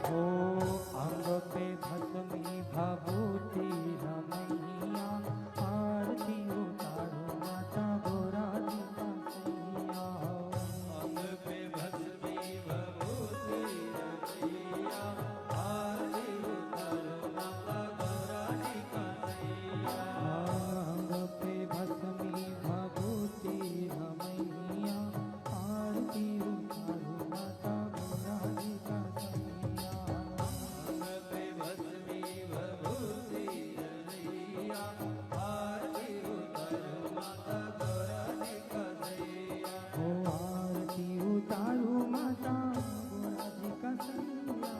हो अंग पे भस्मी भभूति रमैया, आरती उतारो माता गोरा जी का सैया। अंग पे भस्मी भभूति रमैया, आरती उतारो माता गौरा जी का सैया। अंग पे भस्मी भभूति रमैया, आरती उतारो माता गोरा जी का सैया। अंग पे भस्मी भभूति रमैया, आरती उतारो माता गौरा जी का सैया। हो आरती उतारो माता गोरा जी का सैया।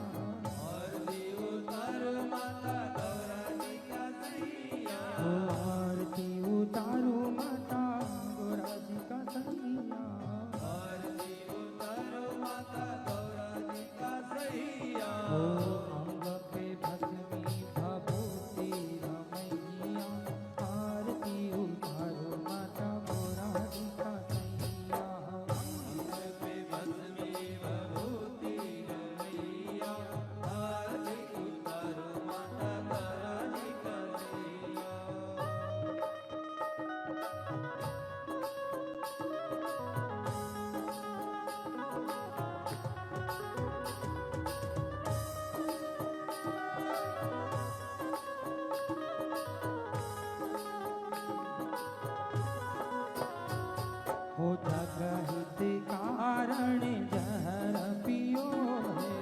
आरती उतारो माता गौरा जी का सैया। हो आरती उतारो माता गोरा जी का सैया। आरती उतारो माता गौरा जी का सैया। हो अंग पे भस्मी भभूति रमैया, आरती उतारो माता गोरा जी का सैया। अंग पे भस्मी भभूति रमैया, आरती उतारो माता गौरा जी का सैया। हो जगहित कारण जहर पियो है,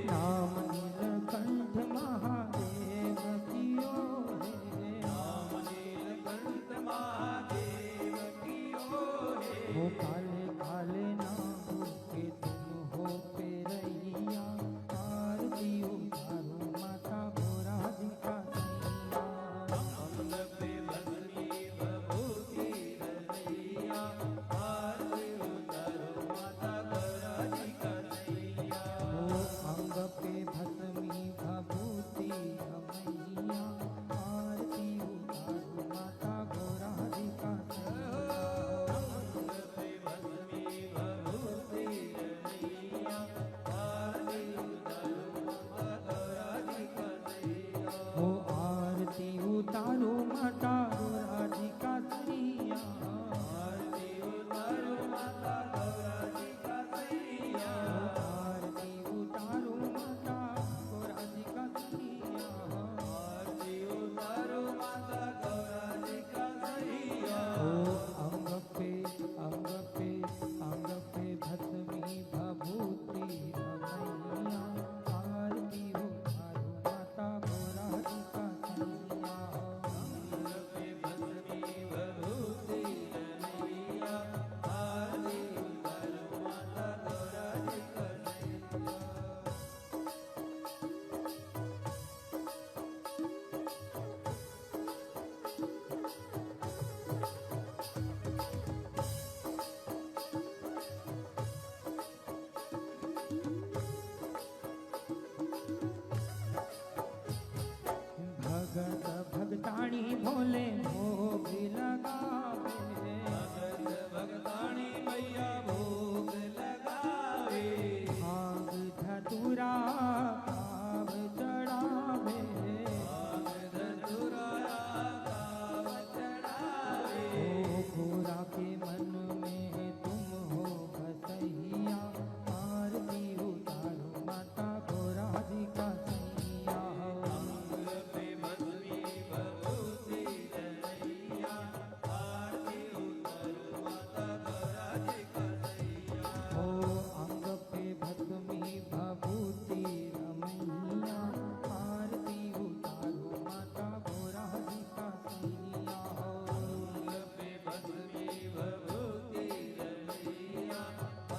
नाम नीलकंठ महादेव पियो है। हो काले काले नाम के तुम हो पेरैया, आरती उतारो माता गोरा जी का सैया। अंग पे भस्मी भभूति रमैया, आरती उतारो माता गौरा जी का सैया। हो अंग पे भस्मी भभूति रमैया, आरती उतारो माता गोरा जी का सैया। अंग पे भस्मी भभूति रमैया, आरती उतारो माता गौरा जी का सैया। हो आरती उतारो माता गोरा जी का सैया। आरती उतारो माता गौरा जी का सैया। आरती उतारो माता गोरा जी का सैया। आरती उतारो माता गौरा जी का सैया। हो अंग पे भस्मी भभूति रमैया, आरती उतारो माता गोरा जी का सैया। अंग पे भस्मी भभूति रमैया, आरती उतारो माता गौरा जी का सैया। भगत भगताणी भोले भोग लगावे, भगत भगताणी मैया भोग लगावे। भाग धतुरा भाव चढ़ावे। भाग धतुराया काव चढ़ावे। ओ गोरा के मन में तुम हो बसैया, आरती उतारो माता गोरा जी का सैया। अंग पे भस्मी भभूति रमैया, आरती उतारो माता गौरा जी का सैया। हो अंग पे भस्मी भभूति रमैया, आरती उतारो माता गोरा जी का सैया। अंग पे भस्मी भभूति रमैया,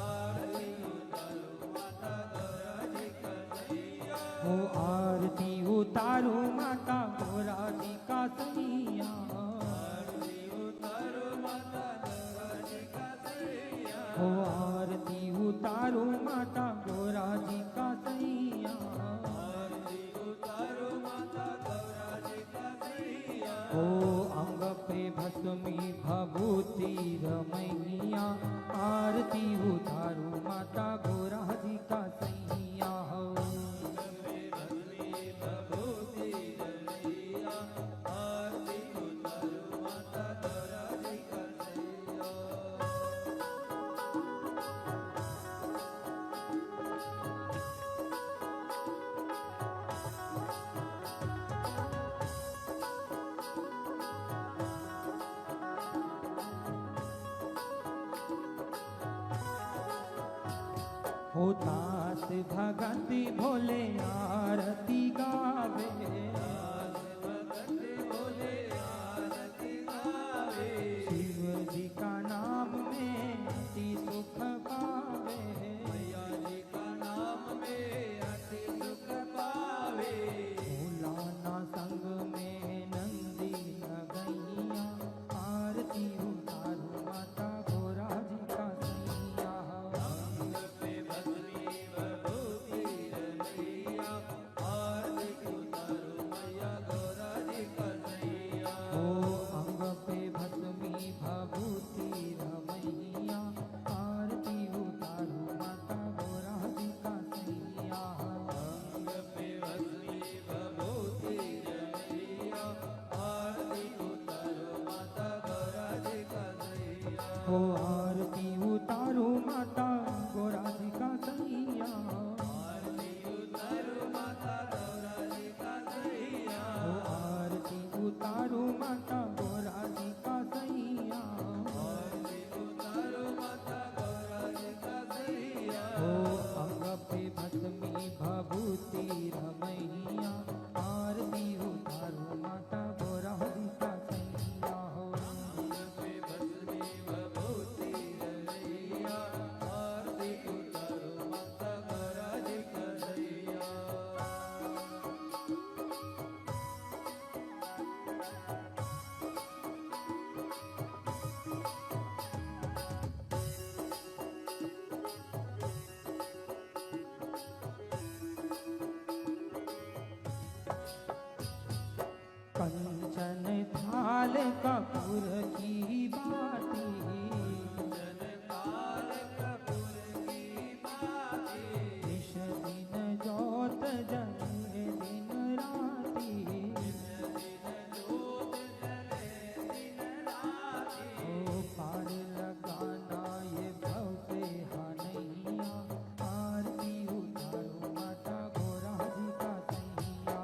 आरती उतारो माता गौरा जी का सैया। हो आरती उतारो माता गोरा जी का सैया। आरती उतारो माता गौरा जी का सैया। हो आरती उतारो माता गोरा जी का सैया। आरती उतारो माता गौरा जी का सैया। हो अंग पे भस्मी भभूति रमैया, आरती उदास भगत भोले आरती गावे, शिव जी का नाम में अति सुख पावे, भोलाना संग में नंदी नगैया, आरती उतारो माता गोरा जी का सैया। ओ अंग पे भस्मी भभूति रमैया, आरती उतारो माता गोरा जी का सैया। ओ आरती उतारो माता गोरा जी का सैया, ओ आरती उतारो माता गोरा जी का सैया। ओ अंग पे भस्मी भभूति रमैया, आरती उतारो माता गोरा जी का सैया। कंचन थाल कपूर की बाती, निश दिन जोत जले दिन राती, ओ पार लगाना ये भव से हनैया, आरती उतारो माता गोरा जी का सैया।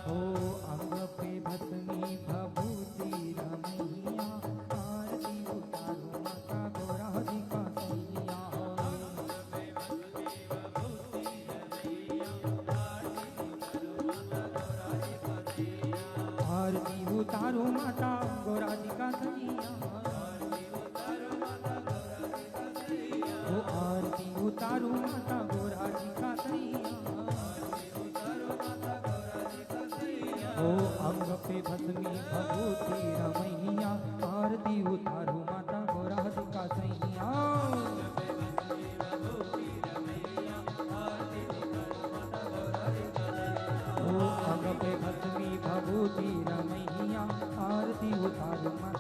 ओ अंग पे भस्मी भभूति रमैया, आरती उतारो माता गोरा जी का सैया। आरती उतारो माता गोरा जी का सैया, ओ आरती उतारो माता गोरा जी का सैया। ओ अंग पे भस्मी भभूति रमैया, आरती उतारो माता गोरा जी का सैया। ओ अंग पे भस्मी भभूति रमैया, आरती उतारो माता